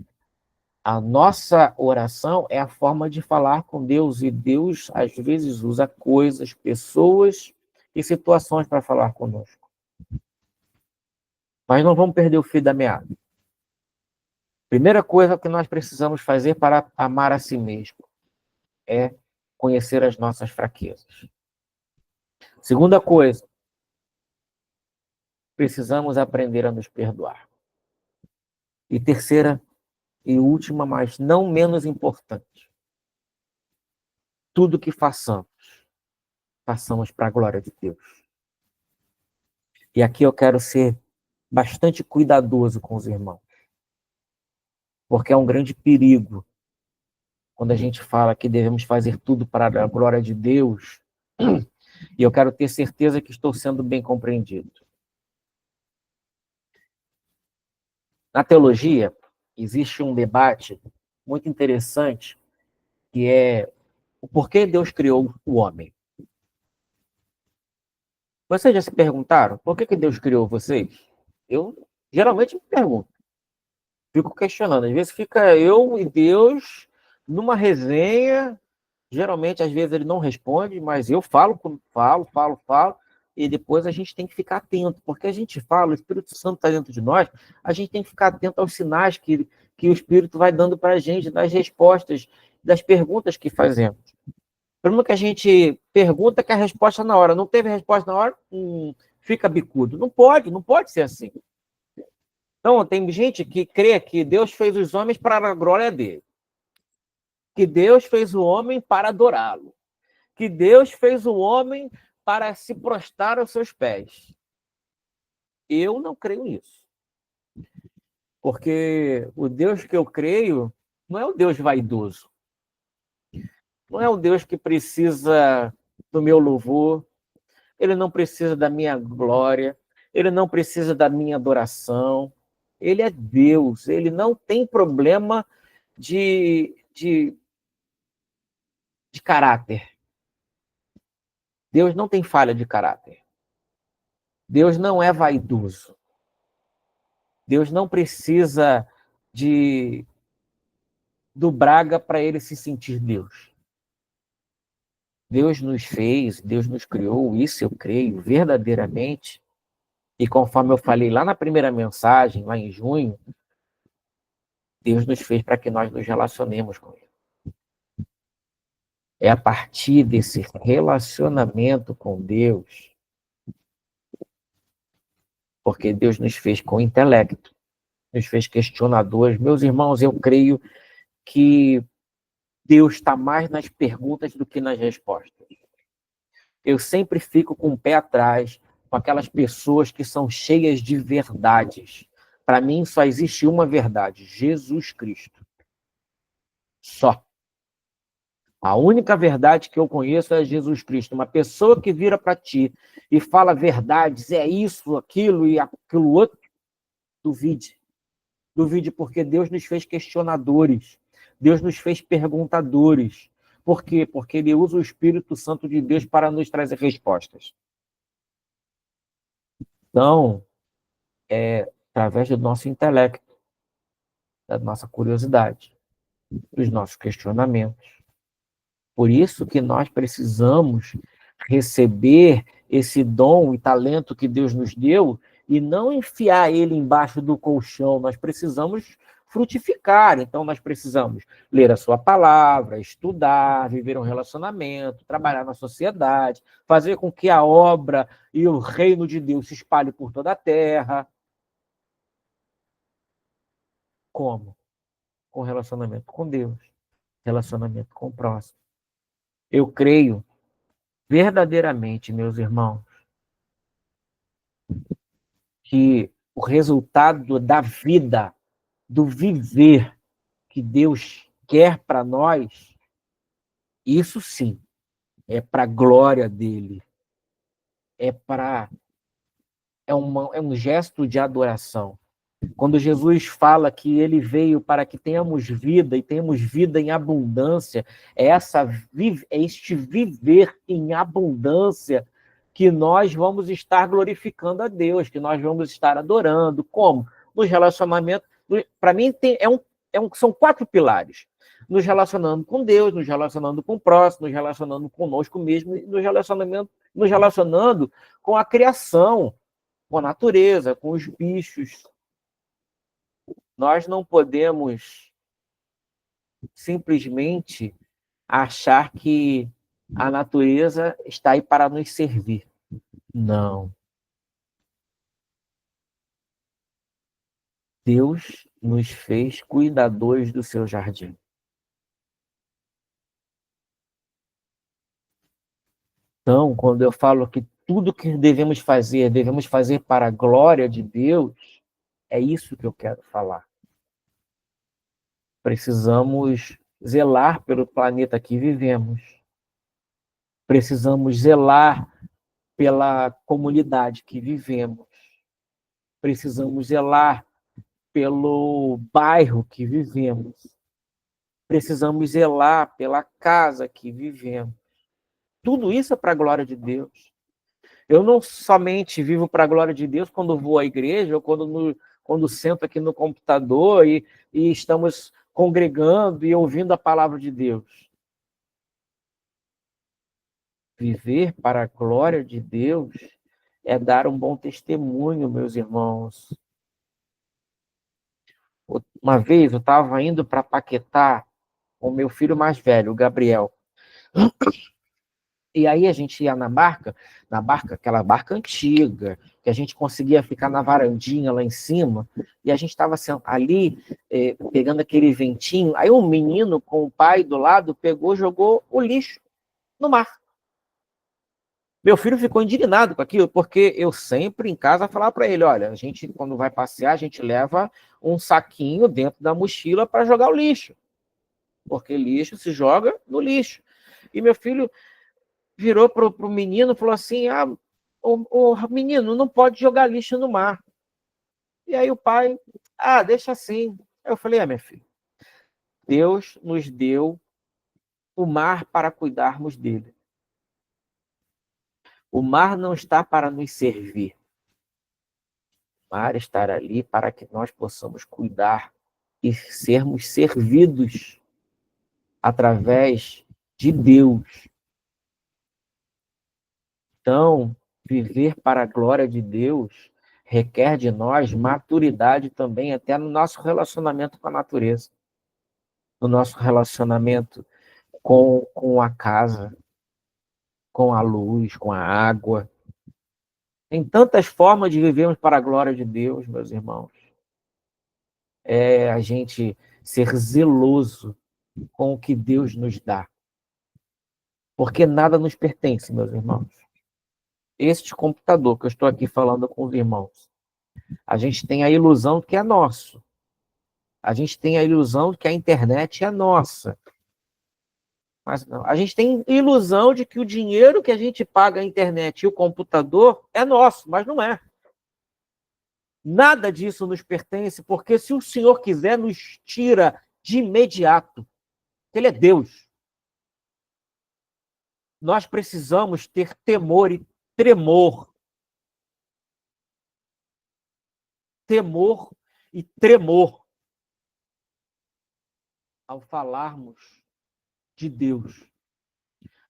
a nossa oração é a forma de falar com Deus, e Deus, às vezes, usa coisas, pessoas e situações para falar conosco. Mas não vamos perder o fio da meada. Primeira coisa que nós precisamos fazer para amar a si mesmo é conhecer as nossas fraquezas. Segunda coisa, precisamos aprender a nos perdoar. E terceira e última, mas não menos importante, tudo que façamos para a glória de Deus. E aqui eu quero ser bastante cuidadoso com os irmãos, porque é um grande perigo quando a gente fala que devemos fazer tudo para a glória de Deus, e eu quero ter certeza que estou sendo bem compreendido. Na teologia, existe um debate muito interessante, que é o porquê Deus criou o homem. Vocês já se perguntaram por que Deus criou vocês? Eu geralmente me pergunto. Fico questionando. Às vezes fica eu e Deus numa resenha. Geralmente, às vezes, ele não responde, mas eu falo, e depois a gente tem que ficar atento, porque a gente fala, o Espírito Santo está dentro de nós, a gente tem que ficar atento aos sinais que o Espírito vai dando para a gente, das respostas, das perguntas que fazemos. O problema é que a gente pergunta que a resposta na hora, não teve resposta na hora, fica bicudo. Não pode ser assim. Então, tem gente que crê que Deus fez os homens para a glória dele, que Deus fez o homem para adorá-lo, que Deus fez o homem para se prostrar aos seus pés. Eu não creio nisso. Porque o Deus que eu creio não é o Deus vaidoso. Não é o Deus que precisa do meu louvor. Ele não precisa da minha glória. Ele não precisa da minha adoração. Ele é Deus. Ele não tem problema de caráter. Deus não tem falha de caráter. Deus não é vaidoso. Deus não precisa do Braga para ele se sentir Deus. Deus nos fez, Deus nos criou, isso eu creio verdadeiramente. E conforme eu falei lá na primeira mensagem, lá em junho, Deus nos fez para que nós nos relacionemos com Ele. É a partir desse relacionamento com Deus, porque Deus nos fez com intelecto, nos fez questionadores. Meus irmãos, eu creio que Deus está mais nas perguntas do que nas respostas. Eu sempre fico com o pé atrás com aquelas pessoas que são cheias de verdades. Para mim, só existe uma verdade: Jesus Cristo. Só. A única verdade que eu conheço é Jesus Cristo. Uma pessoa que vira para ti e fala verdades, é isso, aquilo e aquilo outro, duvide. Duvide, porque Deus nos fez questionadores. Deus nos fez perguntadores. Por quê? Porque Ele usa o Espírito Santo de Deus para nos trazer respostas. Então, através do nosso intelecto, da nossa curiosidade, dos nossos questionamentos. Por isso que nós precisamos receber esse dom e talento que Deus nos deu e não enfiar ele embaixo do colchão. Nós precisamos frutificar. Então, nós precisamos ler a sua palavra, estudar, viver um relacionamento, trabalhar na sociedade, fazer com que a obra e o reino de Deus se espalhe por toda a terra. Como? Com relacionamento com Deus, relacionamento com o próximo. Eu creio verdadeiramente, meus irmãos, que o resultado da vida, do viver que Deus quer para nós, isso sim, é para a glória dele. É um gesto de adoração. Quando Jesus fala que ele veio para que tenhamos vida e tenhamos vida em abundância, é este viver em abundância que nós vamos estar glorificando a Deus, que nós vamos estar adorando. Como? Nos relacionamentos. Para mim, são 4 pilares. Nos relacionando com Deus, nos relacionando com o próximo, nos relacionando conosco mesmo, e nos relacionando com a criação, com a natureza, com os bichos. Nós não podemos simplesmente achar que a natureza está aí para nos servir. Não. Deus nos fez cuidadores do seu jardim. Então, quando eu falo que tudo que devemos fazer para a glória de Deus, é isso que eu quero falar. Precisamos zelar pelo planeta que vivemos. Precisamos zelar pela comunidade que vivemos. Precisamos zelar pelo bairro que vivemos. Precisamos zelar pela casa que vivemos. Tudo isso é para a glória de Deus. Eu não somente vivo para a glória de Deus quando vou à igreja ou quando sento aqui no computador e estamos congregando e ouvindo a palavra de Deus. Viver para a glória de Deus é dar um bom testemunho, meus irmãos. Uma vez eu estava indo para Paquetá com o meu filho mais velho, o Gabriel. E aí a gente ia na barca, aquela barca antiga, que a gente conseguia ficar na varandinha lá em cima, e a gente estava ali, pegando aquele ventinho, aí um menino com o pai do lado pegou e jogou o lixo no mar. Meu filho ficou indignado com aquilo, porque eu sempre em casa falava para ele, olha, a gente quando vai passear, a gente leva um saquinho dentro da mochila para jogar o lixo, porque lixo se joga no lixo. E meu filho virou para o menino e falou assim, o menino não pode jogar lixo no mar. E aí o pai, deixa assim. Eu falei, meu filho, Deus nos deu o mar para cuidarmos dele. O mar não está para nos servir. O mar está ali para que nós possamos cuidar e sermos servidos através de Deus. Então, viver para a glória de Deus requer de nós maturidade também, até no nosso relacionamento com a natureza, no nosso relacionamento com a casa, com a luz, com a água. Tem tantas formas de vivermos para a glória de Deus, meus irmãos. É a gente ser zeloso com o que Deus nos dá. Porque nada nos pertence, meus irmãos. Este computador que eu estou aqui falando com os irmãos, a gente tem a ilusão que é nosso. A gente tem a ilusão que a internet é nossa. Mas não. A gente tem ilusão de que o dinheiro que a gente paga a internet e o computador é nosso, mas não é. Nada disso nos pertence, porque se o Senhor quiser, nos tira de imediato. Ele é Deus. Nós precisamos ter temor e tremor. Temor e tremor ao falarmos de Deus,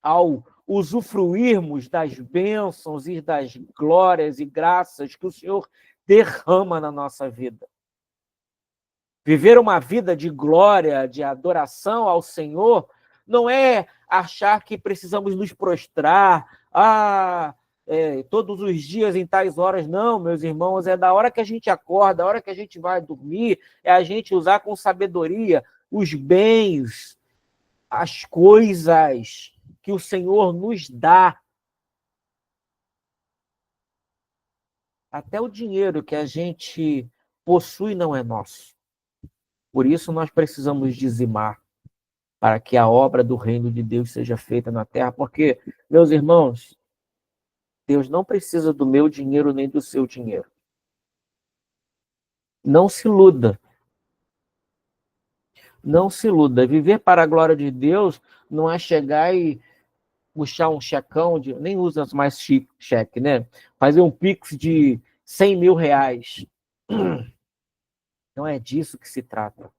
ao usufruirmos das bênçãos e das glórias e graças que o Senhor derrama na nossa vida. Viver uma vida de glória, de adoração ao Senhor, não é achar que precisamos nos prostrar, todos os dias em tais horas. Não, meus irmãos, é da hora que a gente acorda, da hora que a gente vai dormir, é a gente usar com sabedoria os bens, as coisas que o Senhor nos dá. Até o dinheiro que a gente possui não é nosso. Por isso nós precisamos dizimar, para que a obra do reino de Deus seja feita na terra. Porque, meus irmãos, Deus não precisa do meu dinheiro nem do seu dinheiro. Não se iluda. Não se iluda. Viver para a glória de Deus não é chegar e puxar um checão, nem usa mais cheque, né? Fazer um Pix de 100 mil reais. Não é disso que se trata.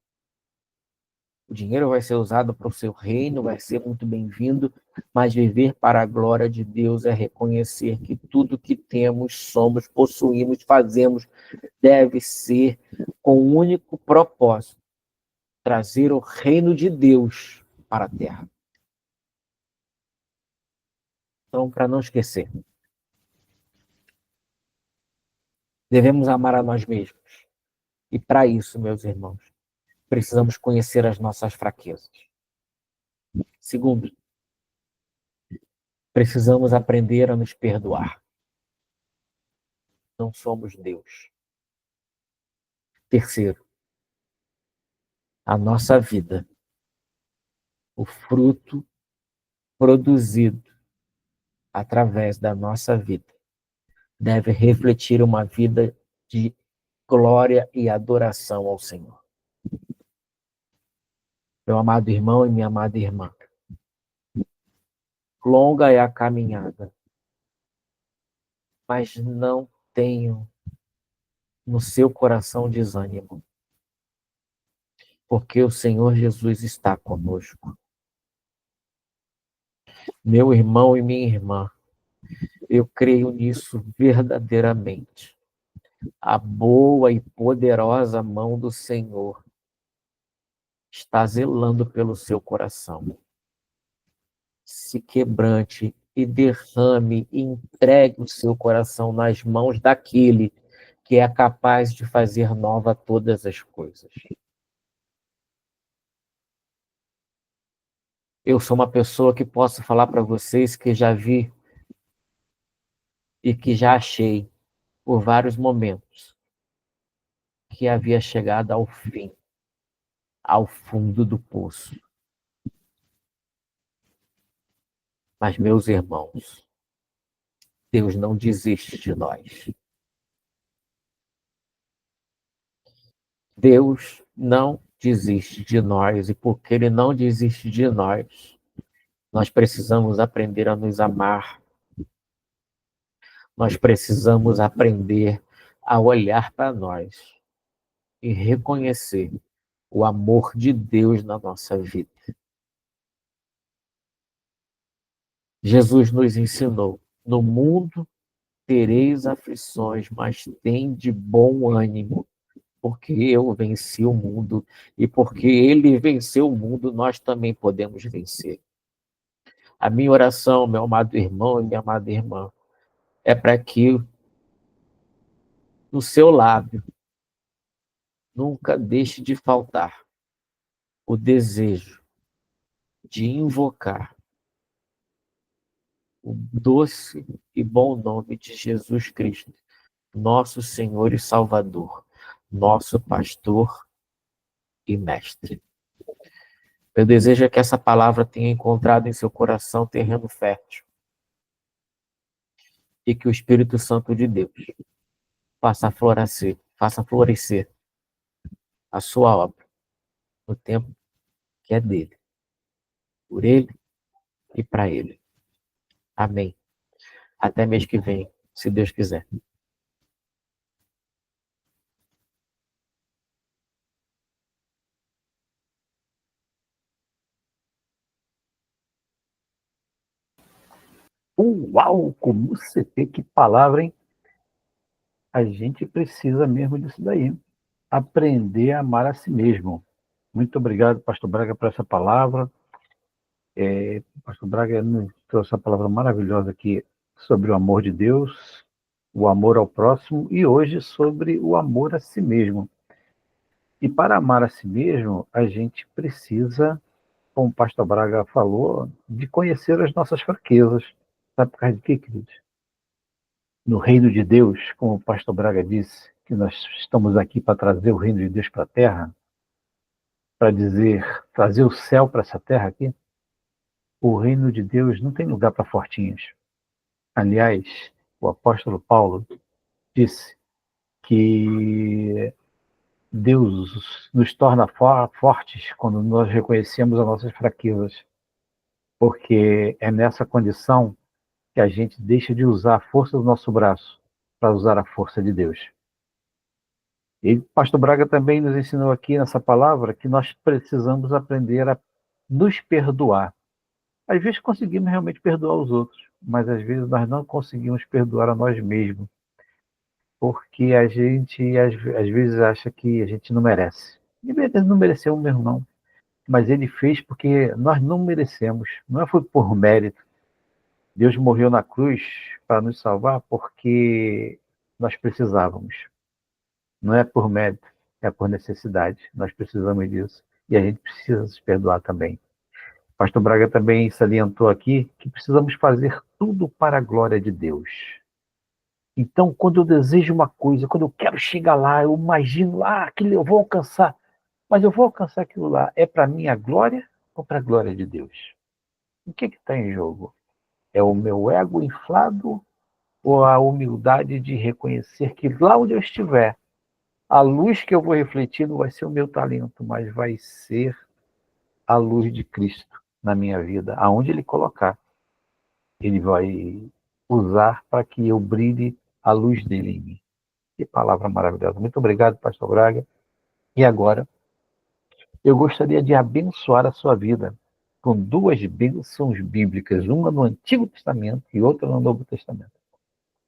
O dinheiro vai ser usado para o seu reino, vai ser muito bem-vindo, mas viver para a glória de Deus é reconhecer que tudo que temos, somos, possuímos, fazemos, deve ser com o único propósito: trazer o reino de Deus para a terra. Então, para não esquecer, devemos amar a nós mesmos. E para isso, meus irmãos, precisamos conhecer as nossas fraquezas. Segundo, precisamos aprender a nos perdoar. Não somos Deus. Terceiro, a nossa vida, o fruto produzido através da nossa vida, deve refletir uma vida de glória e adoração ao Senhor. Meu amado irmão e minha amada irmã, longa é a caminhada, mas não tenham no seu coração desânimo, porque o Senhor Jesus está conosco. Meu irmão e minha irmã, eu creio nisso verdadeiramente. A boa e poderosa mão do Senhor está zelando pelo seu coração. Se quebrante e derrame e entregue o seu coração nas mãos daquele que é capaz de fazer nova todas as coisas. Eu sou uma pessoa que posso falar para vocês que já vi e que já achei por vários momentos que havia chegado ao fim, ao fundo do poço. Mas, meus irmãos, Deus não desiste de nós. Deus não desiste de nós, e porque Ele não desiste de nós, nós precisamos aprender a nos amar. Nós precisamos aprender a olhar para nós e reconhecer o amor de Deus na nossa vida. Jesus nos ensinou: no mundo tereis aflições, mas tende bom ânimo, porque eu venci o mundo, e porque ele venceu o mundo, nós também podemos vencer. A minha oração, meu amado irmão e minha amada irmã, é para que no seu lábio nunca deixe de faltar o desejo de invocar o doce e bom nome de Jesus Cristo, nosso Senhor e Salvador, nosso pastor e mestre. Meu desejo é que essa palavra tenha encontrado em seu coração terreno fértil e que o Espírito Santo de Deus faça florescer a sua obra no tempo que é dele, por ele e para ele. Amém. Até mês que vem, se Deus quiser. Uau, como você vê que palavra, hein? A gente precisa mesmo disso daí. Aprender a amar a si mesmo. Muito obrigado, Pastor Braga, por essa palavra. Pastor Braga nos trouxe essa palavra maravilhosa aqui sobre o amor de Deus, o amor ao próximo e hoje sobre o amor a si mesmo. E para amar a si mesmo, a gente precisa, como o Pastor Braga falou, de conhecer as nossas fraquezas. Sabe por causa de quê, queridos? No reino de Deus, como o pastor Braga disse, que nós estamos aqui para trazer o reino de Deus para a terra, para dizer, trazer o céu para essa terra aqui, o reino de Deus não tem lugar para fortinhos. Aliás, o apóstolo Paulo disse que Deus nos torna fortes quando nós reconhecemos as nossas fraquezas, porque é nessa condição que a gente deixa de usar a força do nosso braço para usar a força de Deus. E o pastor Braga também nos ensinou aqui nessa palavra que nós precisamos aprender a nos perdoar. Às vezes conseguimos realmente perdoar os outros, mas às vezes nós não conseguimos perdoar a nós mesmos, porque a gente às vezes acha que a gente não merece. E ele não mereceu mesmo não, mas ele fez porque nós não merecemos, não foi por mérito. Deus morreu na cruz para nos salvar porque nós precisávamos. Não é por mérito, é por necessidade. Nós precisamos disso. E a gente precisa se perdoar também. O pastor Braga também salientou aqui que precisamos fazer tudo para a glória de Deus. Então, quando eu desejo uma coisa, quando eu quero chegar lá, eu imagino, aquilo eu vou alcançar. Mas eu vou alcançar aquilo lá. É para a minha glória ou para a glória de Deus? O que está em jogo? É o meu ego inflado ou a humildade de reconhecer que lá onde eu estiver, a luz que eu vou refletir não vai ser o meu talento, mas vai ser a luz de Cristo na minha vida. Aonde Ele colocar, Ele vai usar para que eu brilhe a luz dele em mim. Que palavra maravilhosa. Muito obrigado, pastor Braga. E agora, eu gostaria de abençoar a sua vida com duas bênçãos bíblicas, uma no Antigo Testamento e outra no Novo Testamento.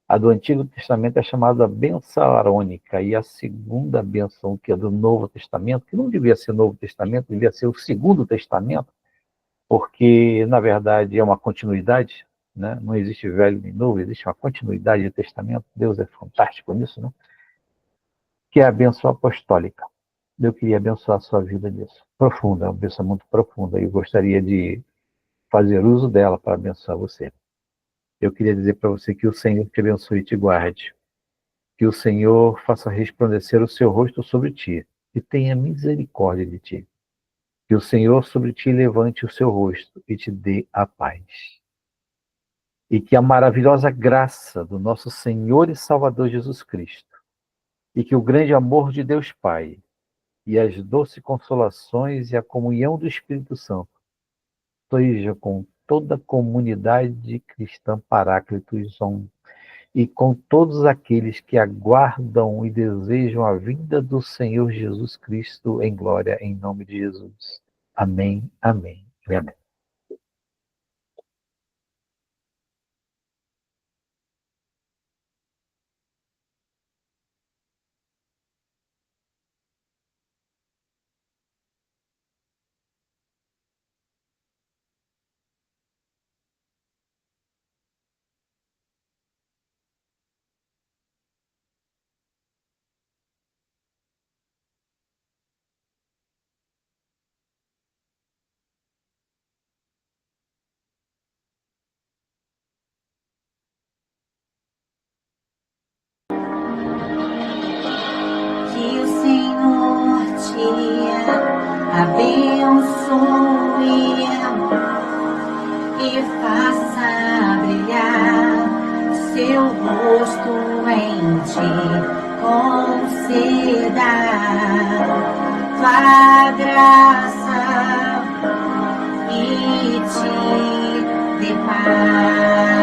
A do Antigo Testamento é chamada bênção arônica, e a segunda bênção, que é do Novo Testamento, que não devia ser o Novo Testamento, devia ser o Segundo Testamento, porque, na verdade, é uma continuidade, né? Não existe velho nem novo, existe uma continuidade de testamento. Deus é fantástico nisso, né? Que é a bênção apostólica. Eu queria abençoar a sua vida nisso. Profunda, é uma bênção muito profunda, e eu gostaria de fazer uso dela para abençoar você. Eu queria dizer para você que o Senhor te abençoe e te guarde. Que o Senhor faça resplandecer o seu rosto sobre ti e tenha misericórdia de ti. Que o Senhor sobre ti levante o seu rosto e te dê a paz. E que a maravilhosa graça do nosso Senhor e Salvador Jesus Cristo, e que o grande amor de Deus Pai, e as doces consolações e a comunhão do Espírito Santo seja com toda a comunidade cristã Paráclitos On, e com todos aqueles que aguardam e desejam a vinda do Senhor Jesus Cristo em glória, em nome de Jesus. Amém, amém e amém. e faça brilhar seu rosto em ti, conceda tua graça e te dê paz.